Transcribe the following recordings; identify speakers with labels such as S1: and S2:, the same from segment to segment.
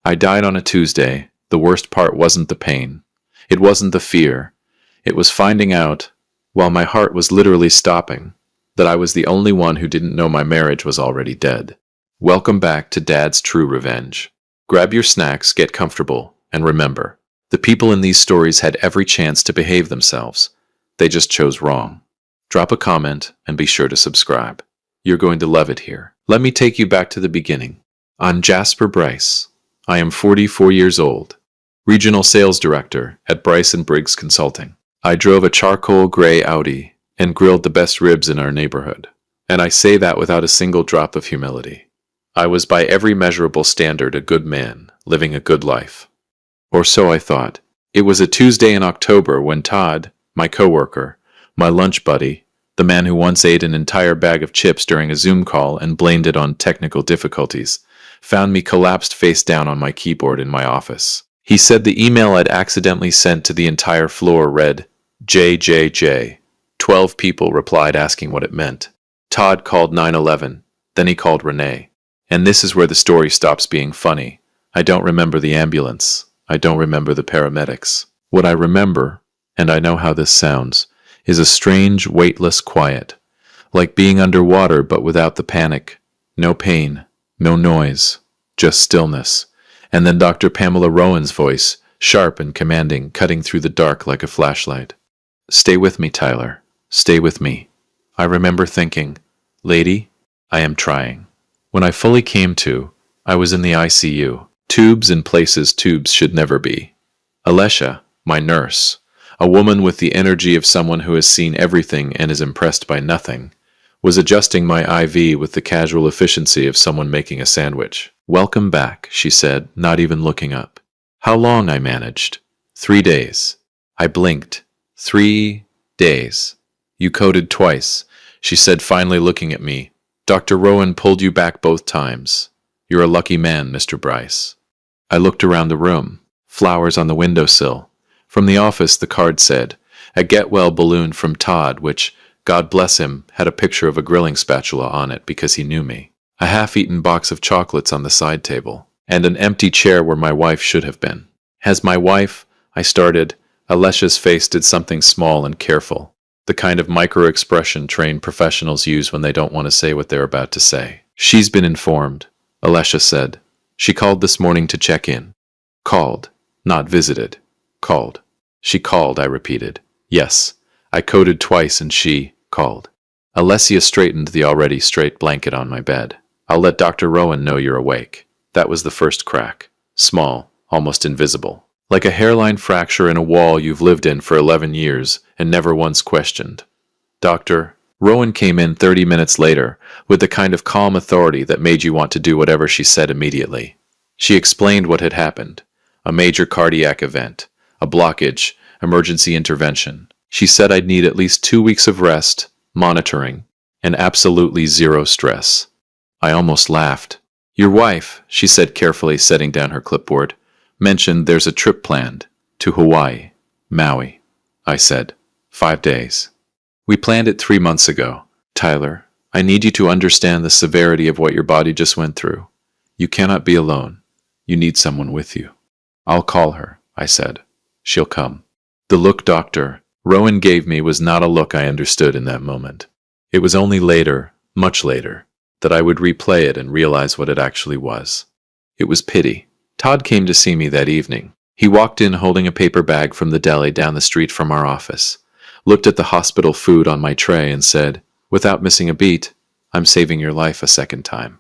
S1: I died on a Tuesday. The worst part wasn't the pain. It wasn't the fear. It was finding out, while my heart was literally stopping, that I was the only one who didn't know my marriage was already dead. Welcome back to Dad's True Revenge. Grab your snacks, get comfortable, and remember, the people in these stories had every chance to behave themselves. They just chose wrong. Drop a comment and be sure to subscribe. You're going to love it here. Let me take you back to the beginning. I'm Jasper Bryce. I am 44 years old, Regional Sales Director at Bryce & Briggs Consulting. I drove a charcoal gray Audi and grilled the best ribs in our neighborhood. And I say that without a single drop of humility. I was by every measurable standard a good man, living a good life. Or so I thought. It was a Tuesday in October when Todd, my coworker, my lunch buddy, the man who once ate an entire bag of chips during a Zoom call and blamed it on technical difficulties, found me collapsed face down on my keyboard in my office. He said the email I'd accidentally sent to the entire floor read, JJJ. 12 people replied asking what it meant. Todd called 911, then he called Renee. And this is where the story stops being funny. I don't remember the ambulance. I don't remember the paramedics. What I remember, and I know how this sounds, is a strange, weightless quiet, like being underwater but without the panic. No pain, no noise, just stillness. And then Dr. Pamela Rowan's voice, sharp and commanding, cutting through the dark like a flashlight. Stay with me, Tyler. Stay with me. I remember thinking, lady, I am trying. When I fully came to, I was in the ICU. Tubes in places tubes should never be. Alessia, my nurse, a woman with the energy of someone who has seen everything and is impressed by nothing, was adjusting my IV with the casual efficiency of someone making a sandwich. Welcome back, she said, not even looking up. How long? I managed. 3 days. I blinked. 3 days. You coded twice, she said, finally looking at me. Dr. Rowan pulled you back both times. You're a lucky man, Mr. Bryce. I looked around the room. Flowers on the windowsill. From the office, the card said, a get well balloon from Todd, which, God bless him, had a picture of a grilling spatula on it because he knew me. A half-eaten box of chocolates on the side table, and an empty chair where my wife should have been. As my wife, I started, Alessia's face did something small and careful, the kind of micro-expression trained professionals use when they don't want to say what they're about to say. She's been informed, Alessia said. She called this morning to check in. Called, not visited. Called. She called, I repeated. Yes, I coded twice and she called. Alessia straightened the already straight blanket on my bed. I'll let Dr. Rowan know you're awake. That was the first crack. Small, almost invisible. Like a hairline fracture in a wall you've lived in for 11 years and never once questioned. Dr. Rowan came in 30 minutes later with the kind of calm authority that made you want to do whatever she said immediately. She explained what had happened. A major cardiac event. A blockage. Emergency intervention. She said I'd need at least 2 weeks of rest, monitoring, and absolutely zero stress. I almost laughed. Your wife, she said carefully, setting down her clipboard, mentioned there's a trip planned to Hawaii, Maui. I said, 5 days. We planned it 3 months ago. Tyler, I need you to understand the severity of what your body just went through. You cannot be alone. You need someone with you. I'll call her, I said. She'll come. The look Dr. Rowan gave me was not a look I understood in that moment. It was only later, much later, that I would replay it and realize what it actually was. It was pity. Todd came to see me that evening. He walked in holding a paper bag from the deli down the street from our office, looked at the hospital food on my tray and said, without missing a beat, I'm saving your life a second time.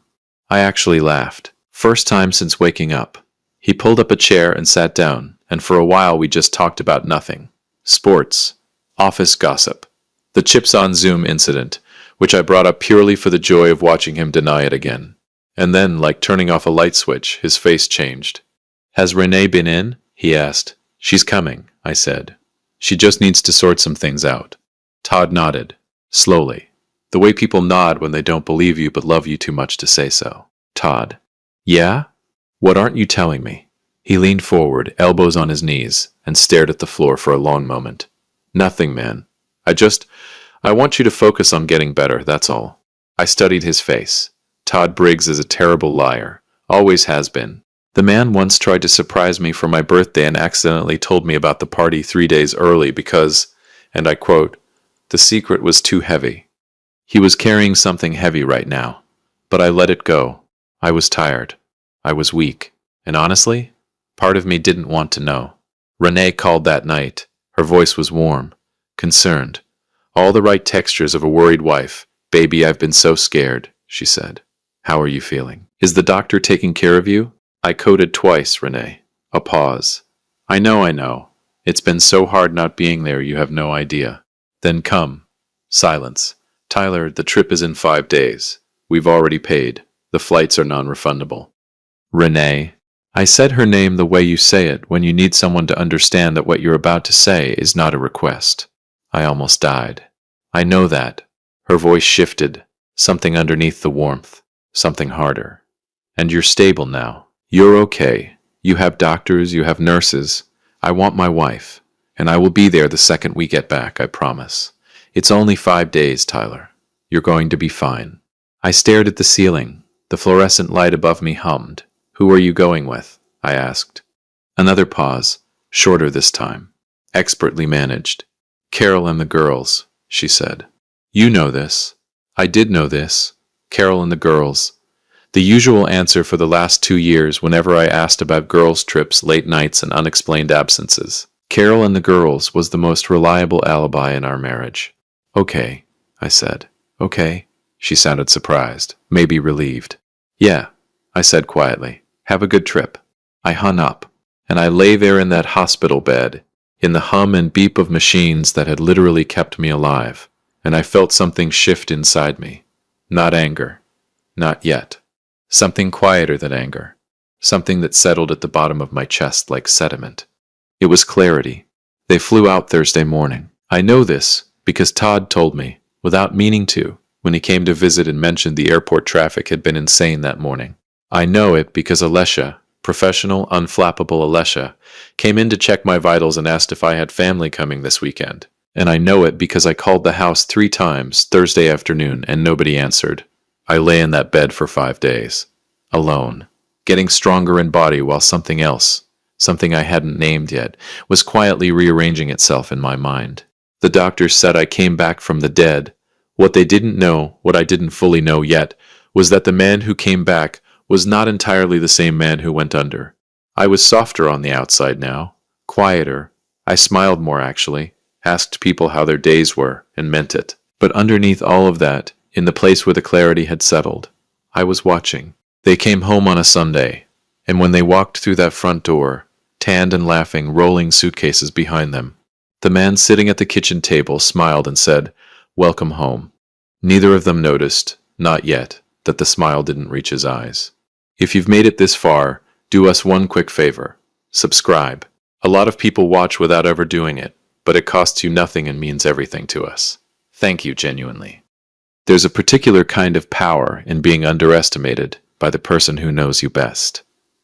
S1: I actually laughed. First time since waking up. He pulled up a chair and sat down, and for a while we just talked about nothing. Sports. Office gossip. The chips on Zoom incident, which I brought up purely for the joy of watching him deny it again. And then, like turning off a light switch, his face changed. Has Renee been in? He asked. She's coming, I said. She just needs to sort some things out. Todd nodded. Slowly. The way people nod when they don't believe you but love you too much to say so. Todd. Yeah? What aren't you telling me? He leaned forward, elbows on his knees, and stared at the floor for a long moment. Nothing, man. I want you to focus on getting better, that's all. I studied his face. Todd Briggs is a terrible liar. Always has been. The man once tried to surprise me for my birthday and accidentally told me about the party 3 days early because, and I quote, the secret was too heavy. He was carrying something heavy right now, but I let it go. I was tired. I was weak. And honestly, part of me didn't want to know. Renee called that night. Her voice was warm, concerned. All the right textures of a worried wife. Baby, I've been so scared, she said. How are you feeling? Is the doctor taking care of you? I coded twice, Renee. A pause. I know. It's been so hard not being there, you have no idea. Then come. Silence. Tyler, the trip is in 5 days. We've already paid. The flights are non-refundable. Renee. I said her name the way you say it when you need someone to understand that what you're about to say is not a request. I almost died. I know that. Her voice shifted. Something underneath the warmth. Something harder. And you're stable now. You're okay. You have doctors, you have nurses. I want my wife. And I will be there the second we get back, I promise. It's only 5 days, Tyler. You're going to be fine. I stared at the ceiling. The fluorescent light above me hummed. Who are you going with? I asked. Another pause, shorter this time. Expertly managed. Carol and the girls, she said. You know this. I did know this. Carol and the girls. The usual answer for the last 2 years whenever I asked about girls' trips, late nights, and unexplained absences. Carol and the girls was the most reliable alibi in our marriage. Okay, I said. Okay. She sounded surprised, maybe relieved. Yeah, I said quietly. Have a good trip. I hung up, and I lay there in that hospital bed, in the hum and beep of machines that had literally kept me alive, and I felt something shift inside me. Not anger. Not yet. Something quieter than anger. Something that settled at the bottom of my chest like sediment. It was clarity. They flew out Thursday morning. I know this because Todd told me, without meaning to, when he came to visit and mentioned the airport traffic had been insane that morning. I know it because Alessia, professional, unflappable Alessia, came in to check my vitals and asked if I had family coming this weekend. And I know it because I called the house 3 times Thursday afternoon and nobody answered. I lay in that bed for 5 days. Alone. Getting stronger in body while something else, something I hadn't named yet, was quietly rearranging itself in my mind. The doctors said I came back from the dead. What they didn't know, what I didn't fully know yet, was that the man who came back was not entirely the same man who went under. I was softer on the outside now, quieter. I smiled more actually, asked people how their days were, and meant it. But underneath all of that, in the place where the clarity had settled, I was watching. They came home on a Sunday, and when they walked through that front door, tanned and laughing, rolling suitcases behind them, the man sitting at the kitchen table smiled and said, "Welcome home." Neither of them noticed, not yet, that the smile didn't reach his eyes. If you've made it this far, do us one quick favor. Subscribe. A lot of people watch without ever doing it, but it costs you nothing and means everything to us. Thank you genuinely. There's a particular kind of power in being underestimated by the person who knows you best.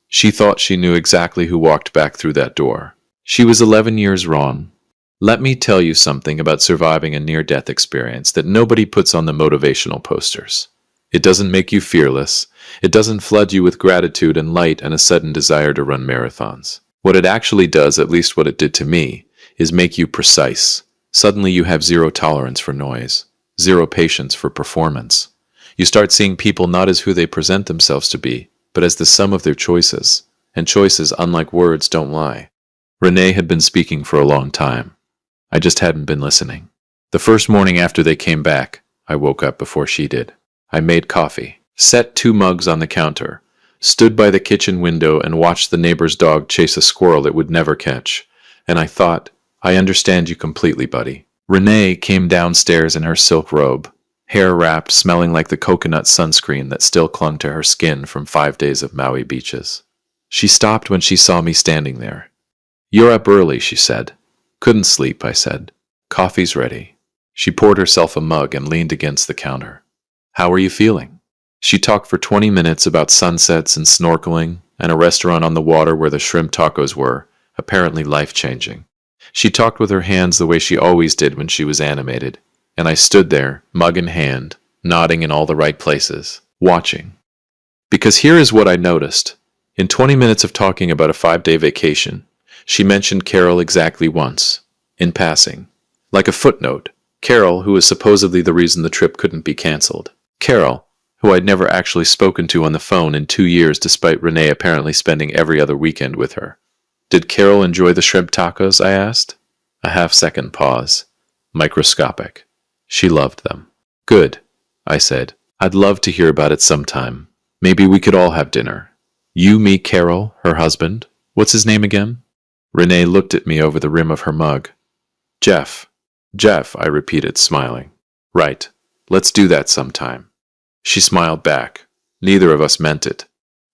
S1: She thought she knew exactly who walked back through that door. She was 11 years wrong. Let me tell you something about surviving a near-death experience that nobody puts on the motivational posters. It doesn't make you fearless. It doesn't flood you with gratitude and light and a sudden desire to run marathons. What it actually does, at least what it did to me, is make you precise. Suddenly you have 0 tolerance for noise, 0 patience for performance. You start seeing people not as who they present themselves to be, but as the sum of their choices. And choices, unlike words, don't lie. Renee had been speaking for a long time. I just hadn't been listening. The first morning after they came back, I woke up before she did. I made coffee, set 2 mugs on the counter, stood by the kitchen window and watched the neighbor's dog chase a squirrel it would never catch. And I thought, I understand you completely, buddy. Renee came downstairs in her silk robe, hair wrapped, smelling like the coconut sunscreen that still clung to her skin from 5 days of Maui beaches. She stopped when she saw me standing there. "You're up early," she said. "Couldn't sleep," I said. "Coffee's ready." She poured herself a mug and leaned against the counter. "How are you feeling?" She talked for 20 minutes about sunsets and snorkeling and a restaurant on the water where the shrimp tacos were, apparently life-changing. She talked with her hands the way she always did when she was animated, and I stood there, mug in hand, nodding in all the right places, watching. Because here is what I noticed. In 20 minutes of talking about a 5-day vacation, she mentioned Carol exactly once, in passing. Like a footnote, Carol, who was supposedly the reason the trip couldn't be cancelled. Carol, who I'd never actually spoken to on the phone in 2 years despite Renee apparently spending every other weekend with her. Did Carol enjoy the shrimp tacos? I asked. A half-second pause. Microscopic. She loved them. Good, I said. I'd love to hear about it sometime. Maybe we could all have dinner. You, me, Carol, her husband. What's his name again? Renee looked at me over the rim of her mug. Jeff. Jeff, I repeated, smiling. Right. Let's do that sometime. She smiled back. Neither of us meant it.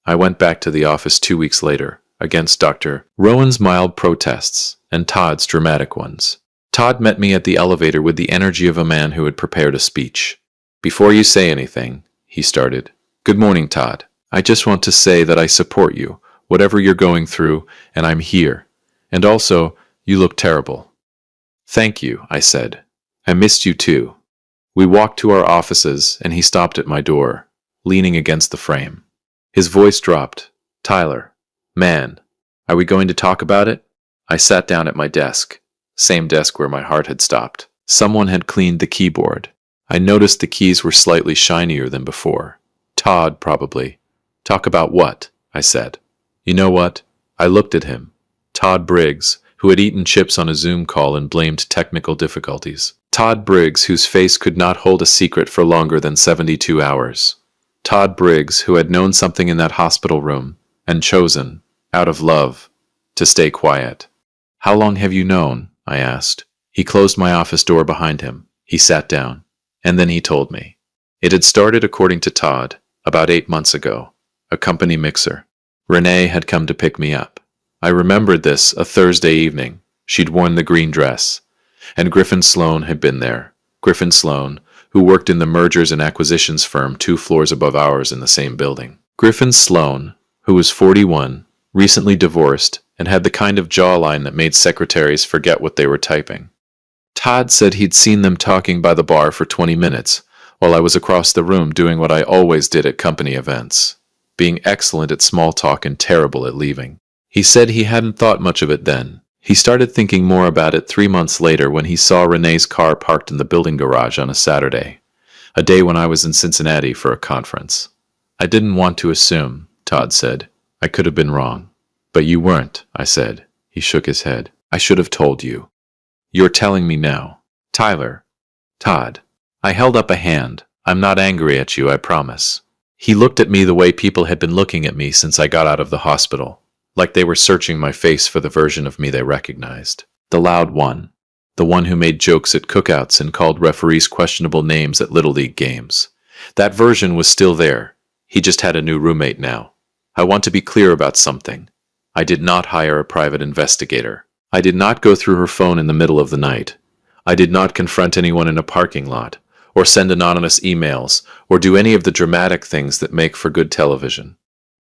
S1: I went back to the office 2 weeks later, against Dr. Rowan's mild protests and Todd's dramatic ones. Todd met me at the elevator with the energy of a man who had prepared a speech. Before you say anything, he started. Good morning, Todd. I just want to say that I support you, whatever you're going through, and I'm here. And also, you look terrible. Thank you, I said. I missed you too. We walked to our offices, and he stopped at my door, leaning against the frame. His voice dropped. Tyler, man, are we going to talk about it? I sat down at my desk, same desk where my heart had stopped. Someone had cleaned the keyboard. I noticed the keys were slightly shinier than before. Todd, probably. Talk about what? I said. You know what? I looked at him. Todd Briggs, who had eaten chips on a Zoom call and blamed technical difficulties. Todd Briggs, whose face could not hold a secret for longer than 72 hours. Todd Briggs, who had known something in that hospital room and chosen, out of love, to stay quiet. How long have you known? I asked. He closed my office door behind him. He sat down. And then he told me. It had started, according to Todd, about 8 months ago. A company mixer. Renee had come to pick me up. I remembered this, a Thursday evening. She'd worn the green dress. And Griffin Sloan had been there. Griffin Sloan, who worked in the mergers and acquisitions firm 2 floors above ours in the same building. Griffin Sloan, who was 41, recently divorced, and had the kind of jawline that made secretaries forget what they were typing. Todd said he'd seen them talking by the bar for 20 minutes, while I was across the room doing what I always did at company events, being excellent at small talk and terrible at leaving. He said he hadn't thought much of it then. He started thinking more about it 3 months later when he saw Renee's car parked in the building garage on a Saturday, a day when I was in Cincinnati for a conference. I didn't want to assume, Todd said. I could have been wrong. But you weren't, I said. He shook his head. I should have told you. You're telling me now. Tyler. Todd. I held up a hand. I'm not angry at you, I promise. He looked at me the way people had been looking at me since I got out of the hospital, like they were searching my face for the version of me they recognized. The loud one. The one who made jokes at cookouts and called referees questionable names at Little League games. That version was still there. He just had a new roommate now. I want to be clear about something. I did not hire a private investigator. I did not go through her phone in the middle of the night. I did not confront anyone in a parking lot, or send anonymous emails, or do any of the dramatic things that make for good television.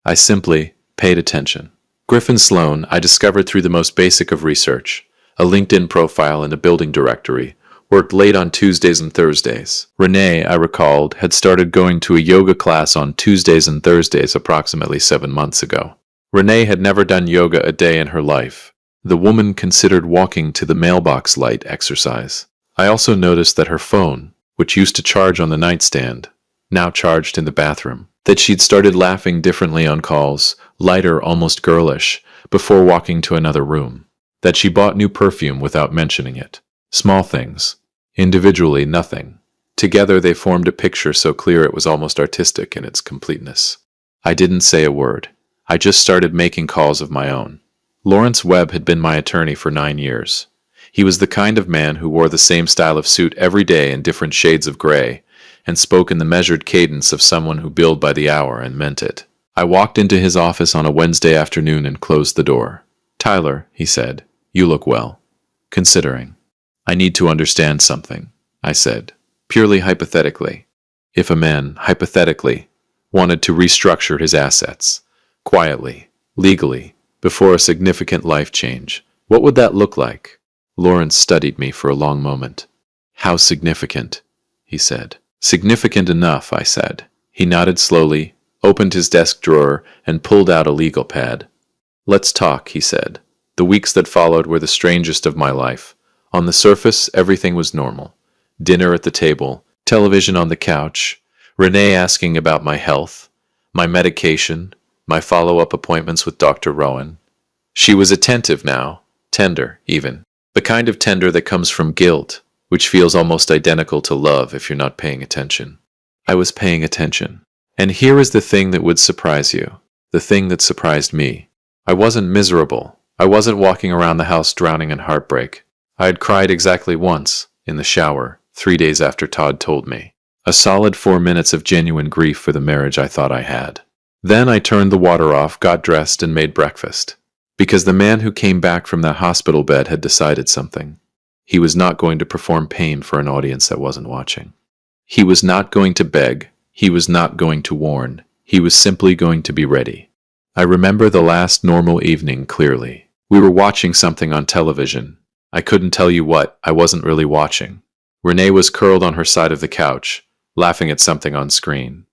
S1: I simply paid attention. Griffin Sloan, I discovered through the most basic of research, a LinkedIn profile and a building directory, worked late on Tuesdays and Thursdays. Renee, I recalled, had started going to a yoga class on Tuesdays and Thursdays approximately 7 months ago. Renee had never done yoga a day in her life. The woman considered walking to the mailbox light exercise. I also noticed that her phone, which used to charge on the nightstand, now charged in the bathroom. That she'd started laughing differently on calls, lighter, almost girlish, before walking to another room. That she bought new perfume without mentioning it. Small things. Individually, nothing. Together they formed a picture so clear it was almost artistic in its completeness. I didn't say a word. I just started making calls of my own. Lawrence Webb had been my attorney for 9 years. He was the kind of man who wore the same style of suit every day in different shades of gray, and spoke in the measured cadence of someone who billed by the hour and meant it. I walked into his office on a Wednesday afternoon and closed the door. Tyler, he said, you look well. Considering. I need to understand something, I said, purely hypothetically. If a man, hypothetically, wanted to restructure his assets, quietly, legally, before a significant life change, what would that look like? Lawrence studied me for a long moment. How significant, he said. Significant enough, I said. He nodded slowly, opened his desk drawer, and pulled out a legal pad. "Let's talk," he said. The weeks that followed were the strangest of my life. On the surface, everything was normal. Dinner at the table, television on the couch, Renee asking about my health, my medication, my follow-up appointments with Dr. Rowan. She was attentive now, tender, even. The kind of tender that comes from guilt, which feels almost identical to love if you're not paying attention. I was paying attention. And here is the thing that would surprise you, the thing that surprised me. I wasn't miserable. I wasn't walking around the house drowning in heartbreak. I had cried exactly once, in the shower, 3 days after Todd told me. A solid 4 minutes of genuine grief for the marriage I thought I had. Then I turned the water off, got dressed, and made breakfast. Because the man who came back from that hospital bed had decided something. He was not going to perform pain for an audience that wasn't watching. He was not going to beg. He was not going to warn. He was simply going to be ready. I remember the last normal evening clearly. We were watching something on television. I couldn't tell you what. I wasn't really watching. Renee was curled on her side of the couch, laughing at something on screen.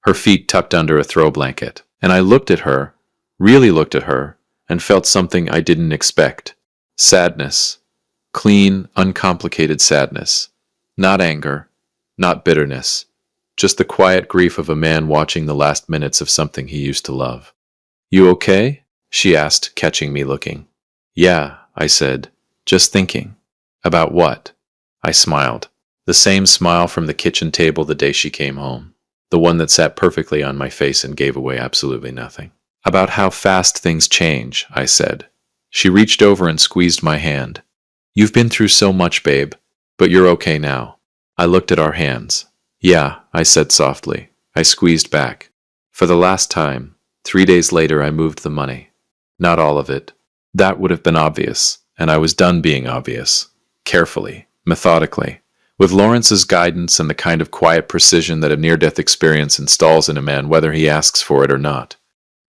S1: Her feet tucked under a throw blanket. And I looked at her, really looked at her, and felt something I didn't expect. Sadness. Clean, uncomplicated sadness. Not anger, not bitterness. Just the quiet grief of a man watching the last minutes of something he used to love. "You okay?" she asked, catching me looking. "Yeah," I said, "just thinking." "About what?" I smiled. The same smile from the kitchen table the day she came home. The one that sat perfectly on my face and gave away absolutely nothing. "About how fast things change," I said. She reached over and squeezed my hand. "You've been through so much, babe, but you're okay now." I looked at our hands. "Yeah," I said softly. I squeezed back. For the last time, 3 days later, I moved the money. Not all of it. That would have been obvious, and I was done being obvious. Carefully, methodically, with Lawrence's guidance and the kind of quiet precision that a near-death experience installs in a man whether he asks for it or not.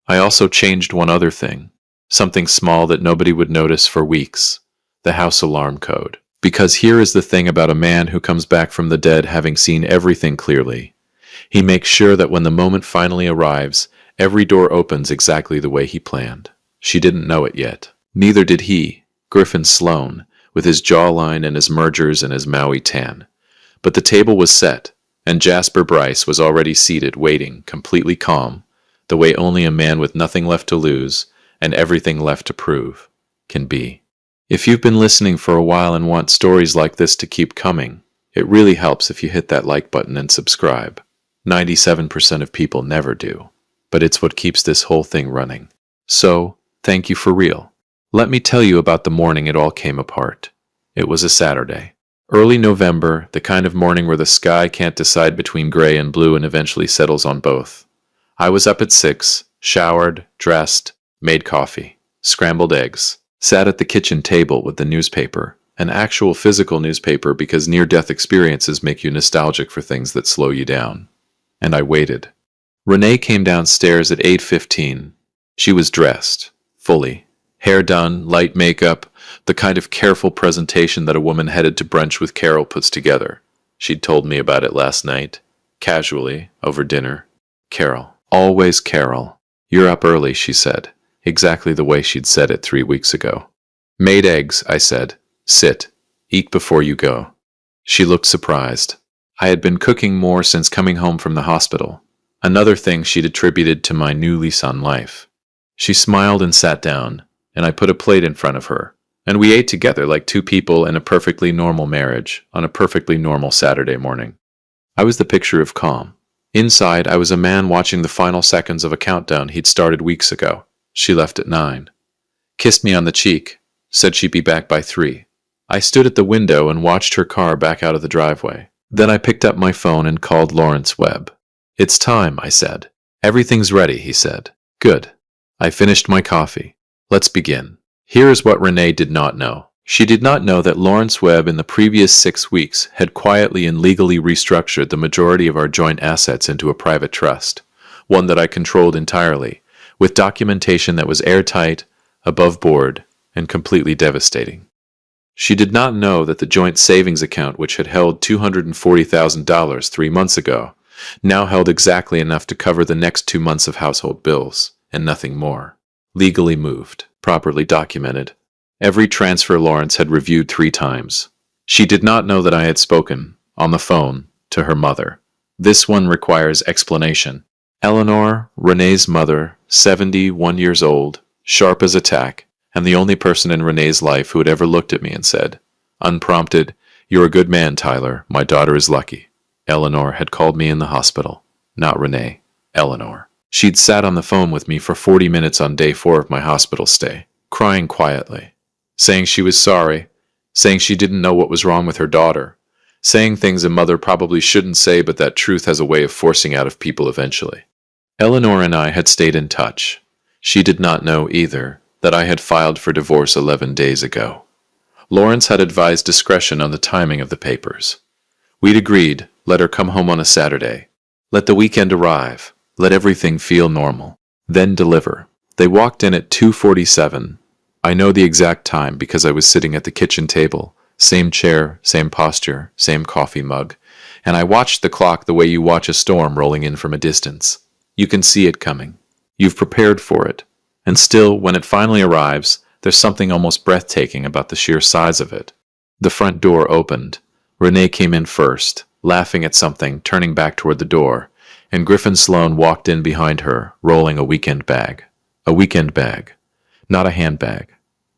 S1: I also changed one other thing, something small that nobody would notice for weeks, the house alarm code. Because here is the thing about a man who comes back from the dead having seen everything clearly. He makes sure that when the moment finally arrives, every door opens exactly the way he planned. She didn't know it yet. Neither did he, Griffin Sloane, with his jawline and his mergers and his Maui tan. But the table was set, and Jasper Bryce was already seated, waiting, completely calm, the way only a man with nothing left to lose and everything left to prove can be. If you've been listening for a while and want stories like this to keep coming, it really helps if you hit that like button and subscribe. 97% of people never do, but it's what keeps this whole thing running. So, thank you for real. Let me tell you about the morning it all came apart. It was a Saturday. Early November, the kind of morning where the sky can't decide between gray and blue and eventually settles on both. I was up at 6, showered, dressed, made coffee, scrambled eggs, sat at the kitchen table with the newspaper, an actual physical newspaper because near-death experiences make you nostalgic for things that slow you down. And I waited. Renee came downstairs at 8:15. She was dressed, fully. Hair done, light makeup, the kind of careful presentation that a woman headed to brunch with Carol puts together. She'd told me about it last night, casually, over dinner. Carol. Always Carol. "You're up early," she said, exactly the way she'd said it 3 weeks ago. "Made eggs," I said. "Sit. Eat before you go." She looked surprised. I had been cooking more since coming home from the hospital, another thing she'd attributed to my new lease on life. She smiled and sat down, and I put a plate in front of her, and we ate together like two people in a perfectly normal marriage on a perfectly normal Saturday morning. I was the picture of calm. Inside, I was a man watching the final seconds of a countdown he'd started weeks ago. She left at 9. Kissed me on the cheek, said she'd be back by 3. I stood at the window and watched her car back out of the driveway. Then I picked up my phone and called Lawrence Webb. "It's time," I said. "Everything's ready," he said. "Good." I finished my coffee. "Let's begin." Here is what Renee did not know. She did not know that Lawrence Webb in the previous 6 weeks had quietly and legally restructured the majority of our joint assets into a private trust, one that I controlled entirely, with documentation that was airtight, above board, and completely devastating. She did not know that the joint savings account, which had held $240,000 3 months ago, now held exactly enough to cover the next 2 months of household bills, and nothing more. Legally moved, properly documented. Every transfer Lawrence had reviewed 3 times. She did not know that I had spoken, on the phone, to her mother. This one requires explanation. Eleanor, Renee's mother, 71 years old, sharp as a tack, and the only person in Renee's life who had ever looked at me and said, unprompted, "You're a good man, Tyler. My daughter is lucky." Eleanor had called me in the hospital. Not Renee. Eleanor. She'd sat on the phone with me for 40 minutes on day 4 of my hospital stay, crying quietly, saying she was sorry, saying she didn't know what was wrong with her daughter, saying things a mother probably shouldn't say but that truth has a way of forcing out of people eventually. Eleanor and I had stayed in touch. She did not know either that I had filed for divorce 11 days ago. Lawrence had advised discretion on the timing of the papers. We'd agreed, let her come home on a Saturday. Let the weekend arrive. Let everything feel normal. Then deliver. They walked in at 2:47. I know the exact time because I was sitting at the kitchen table. Same chair, same posture, same coffee mug. And I watched the clock the way you watch a storm rolling in from a distance. You can see it coming. You've prepared for it. And still, when it finally arrives, there's something almost breathtaking about the sheer size of it. The front door opened. Renee came in first, laughing at something, turning back toward the door, and Griffin Sloan walked in behind her, rolling a weekend bag. A weekend bag. Not a handbag.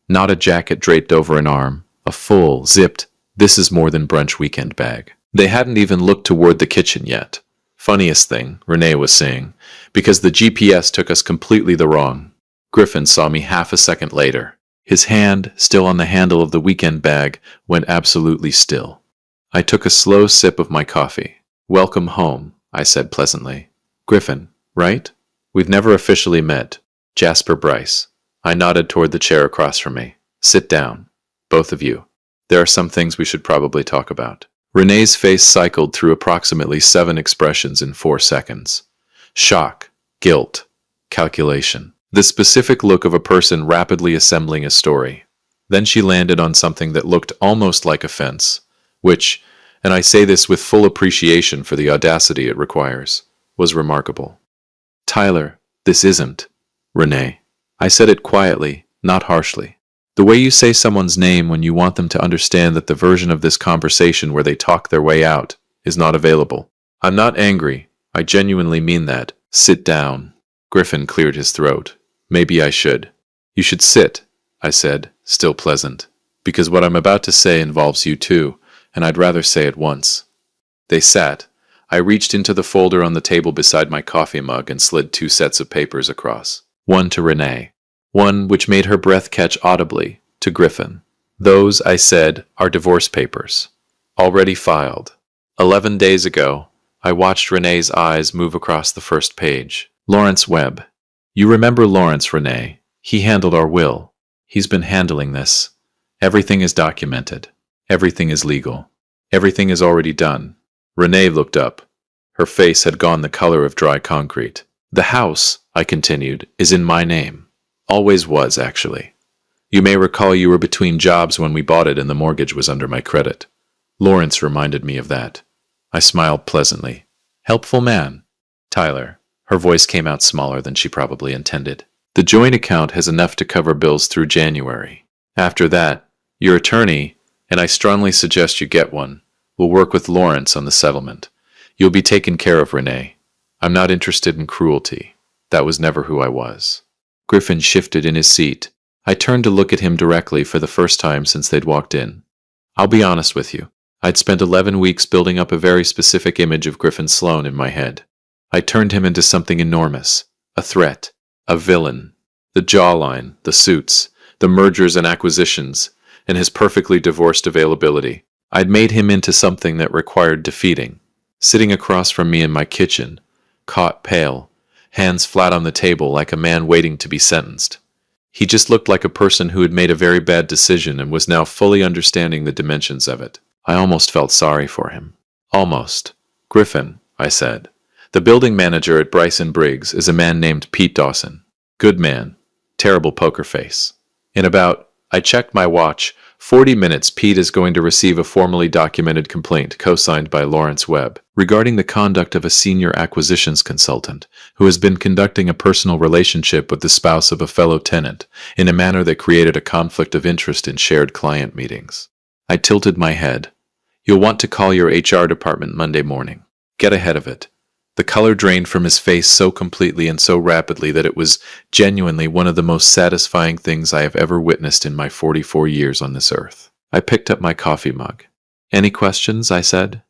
S1: Not a jacket draped over an arm. A full, zipped, this is more than brunch weekend bag. They hadn't even looked toward the kitchen yet. Funniest thing, Renee was saying, because the GPS took us completely the wrong. Griffin saw me half a second later. His hand, still on the handle of the weekend bag, went absolutely still. I took a slow sip of my coffee. "Welcome home," I said pleasantly. "Griffin, right? We've never officially met. Jasper Bryce." I nodded toward the chair across from me. "Sit down. Both of you. There are some things we should probably talk about." Renee's face cycled through approximately 7 expressions in 4 seconds. Shock, guilt, calculation. The specific look of a person rapidly assembling a story. Then she landed on something that looked almost like offense, which, and I say this with full appreciation for the audacity it requires, was remarkable. "Tyler, this isn't Renee." I said it quietly, not harshly. The way you say someone's name when you want them to understand that the version of this conversation where they talk their way out is not available. I'm not angry. I genuinely mean that. Sit down. Griffin cleared his throat. "Maybe I should." "You should sit," I said, still pleasant, "because what I'm about to say involves you too, and I'd rather say it once." They sat. I reached into the folder on the table beside my coffee mug and slid 2 sets of papers across. One to Renee. One, which made her breath catch audibly, to Griffin. "Those," I said, "are divorce papers. Already filed." 11 days ago, I watched Renee's eyes move across the first page. Lawrence Webb. You remember Lawrence, Renee. He handled our will. He's been handling this. Everything is documented. Everything is legal. Everything is already done. Renee looked up. Her face had gone the color of dry concrete. "The house," I continued, "is in my name. Always was, actually. You may recall you were between jobs when we bought it and the mortgage was under my credit. Lawrence reminded me of that." I smiled pleasantly. "Helpful man." "Tyler." Her voice came out smaller than she probably intended. "The joint account has enough to cover bills through January. After that, your attorney, and I strongly suggest you get one, will work with Lawrence on the settlement. You'll be taken care of, Renee. I'm not interested in cruelty. That was never who I was." Griffin shifted in his seat. I turned to look at him directly for the first time since they'd walked in. I'll be honest with you. I'd spent 11 weeks building up a very specific image of Griffin Sloan in my head. I turned him into something enormous, a threat, a villain. The jawline, the suits, the mergers and acquisitions, and his perfectly divorced availability. I'd made him into something that required defeating. Sitting across from me in my kitchen, caught pale, hands flat on the table like a man waiting to be sentenced. He just looked like a person who had made a very bad decision and was now fully understanding the dimensions of it. I almost felt sorry for him. Almost. "Griffin," I said. "The building manager at Bryson Briggs is a man named Pete Dawson. Good man. Terrible poker face. In about," I checked my watch, 40 minutes, Pete is going to receive a formally documented complaint, co-signed by Lawrence Webb, regarding the conduct of a senior acquisitions consultant who has been conducting a personal relationship with the spouse of a fellow tenant in a manner that created a conflict of interest in shared client meetings. I tilted my head. You'll want to call your HR department Monday morning. Get ahead of it. The color drained from his face so completely and so rapidly that it was genuinely one of the most satisfying things I have ever witnessed in my 44 years on this earth. I picked up my coffee mug. Any questions? I said.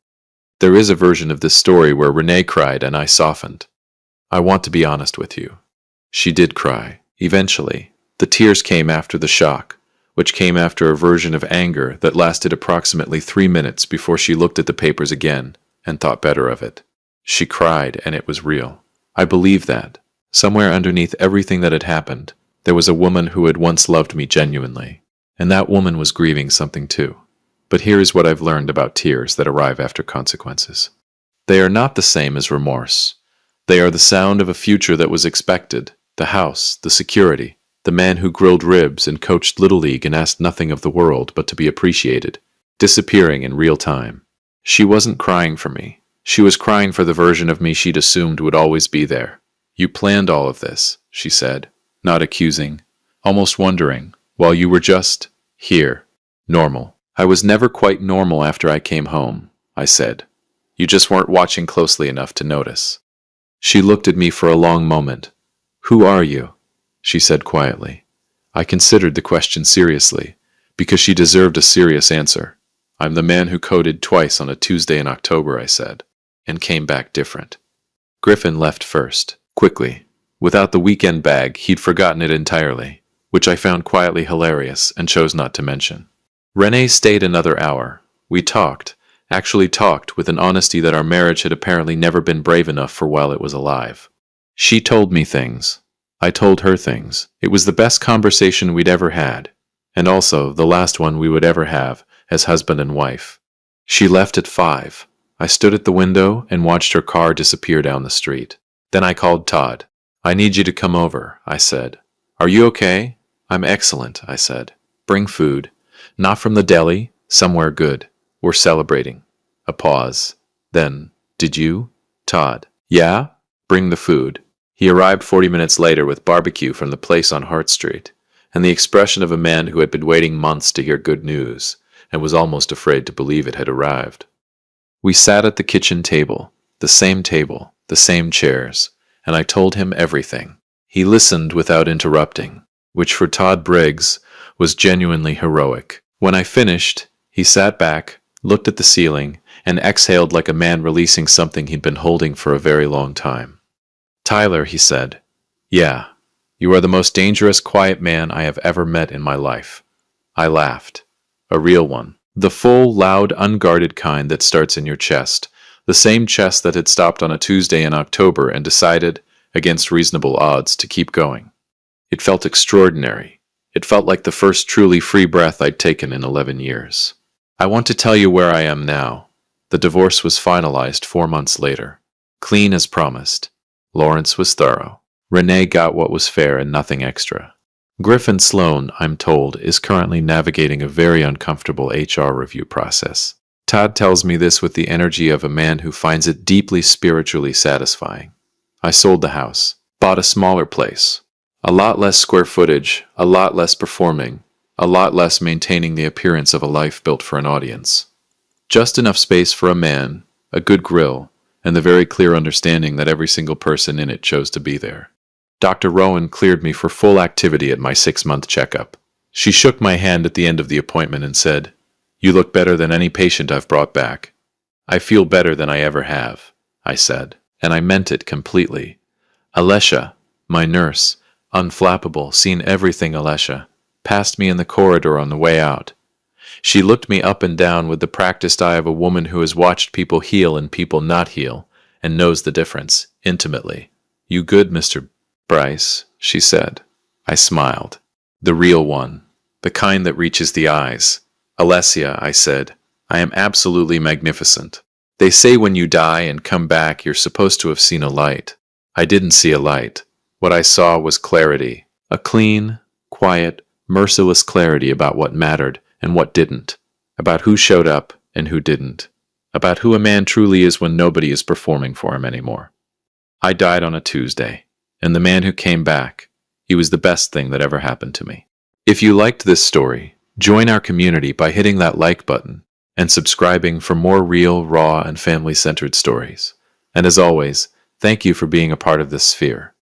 S1: There is a version of this story where Renee cried and I softened. I want to be honest with you. She did cry. Eventually, the tears came after the shock, which came after a version of anger that lasted approximately 3 minutes before she looked at the papers again and thought better of it. She cried, and it was real. I believe that, somewhere underneath everything that had happened, there was a woman who had once loved me genuinely, and that woman was grieving something too. But here is what I've learned about tears that arrive after consequences. They are not the same as remorse. They are the sound of a future that was expected, the house, the security, the man who grilled ribs and coached Little League and asked nothing of the world but to be appreciated, disappearing in real time. She wasn't crying for me. She was crying for the version of me she'd assumed would always be there. You planned all of this, she said, not accusing, almost wondering, while you were just here, normal. I was never quite normal after I came home, I said. You just weren't watching closely enough to notice. She looked at me for a long moment. Who are you? She said quietly. I considered the question seriously, because she deserved a serious answer. I'm the man who coded twice on a Tuesday in October, I said, and came back different. Griffin left first, quickly. Without the weekend bag, he'd forgotten it entirely, which I found quietly hilarious and chose not to mention. Renee stayed another hour. We talked, actually talked with an honesty that our marriage had apparently never been brave enough for while it was alive. She told me things. I told her things. It was the best conversation we'd ever had, and also the last one we would ever have as husband and wife. She left at 5. I stood at the window and watched her car disappear down the street. Then I called Todd. I need you to come over, I said. Are you okay? I'm excellent, I said. Bring food. Not from the deli, somewhere good. We're celebrating. A pause. Then, did you? Todd. Yeah? Bring the food. He arrived 40 minutes later with barbecue from the place on Hart Street, and the expression of a man who had been waiting months to hear good news, and was almost afraid to believe it had arrived. We sat at the kitchen table, the same chairs, and I told him everything. He listened without interrupting, which for Todd Briggs was genuinely heroic. When I finished, he sat back, looked at the ceiling, and exhaled like a man releasing something he'd been holding for a very long time. Tyler, he said, yeah, you are the most dangerous, quiet man I have ever met in my life. I laughed. A real one. The full, loud, unguarded kind that starts in your chest. The same chest that had stopped on a Tuesday in October and decided, against reasonable odds, to keep going. It felt extraordinary. It felt like the first truly free breath I'd taken in 11 years. I want to tell you where I am now. The divorce was finalized 4 months later. Clean as promised. Lawrence was thorough. Renee got what was fair and nothing extra. Griffin Sloan, I'm told, is currently navigating a very uncomfortable HR review process. Todd tells me this with the energy of a man who finds it deeply spiritually satisfying. I sold the house, bought a smaller place. A lot less square footage, a lot less performing, a lot less maintaining the appearance of a life built for an audience. Just enough space for a man, a good grill, and the very clear understanding that every single person in it chose to be there. Dr. Rowan cleared me for full activity at my 6-month checkup. She shook my hand at the end of the appointment and said, "You look better than any patient I've brought back." "I feel better than I ever have," I said, and I meant it completely. Alesha, my nurse, unflappable, seen everything Alesha, passed me in the corridor on the way out. She looked me up and down with the practiced eye of a woman who has watched people heal and people not heal, and knows the difference, intimately. "You good, Mr. Bryce?" she said. I smiled. "The real one. The kind that reaches the eyes." "Alessia," I said, "I am absolutely magnificent. They say when you die and come back you're supposed to have seen a light. I didn't see a light. What I saw was clarity. A clean, quiet, merciless clarity about what mattered and what didn't, about who showed up and who didn't, about who a man truly is when nobody is performing for him anymore. I died on a Tuesday, and the man who came back, he was the best thing that ever happened to me. If you liked this story, join our community by hitting that like button and subscribing for more real, raw, and family-centered stories. And as always, thank you for being a part of this sphere.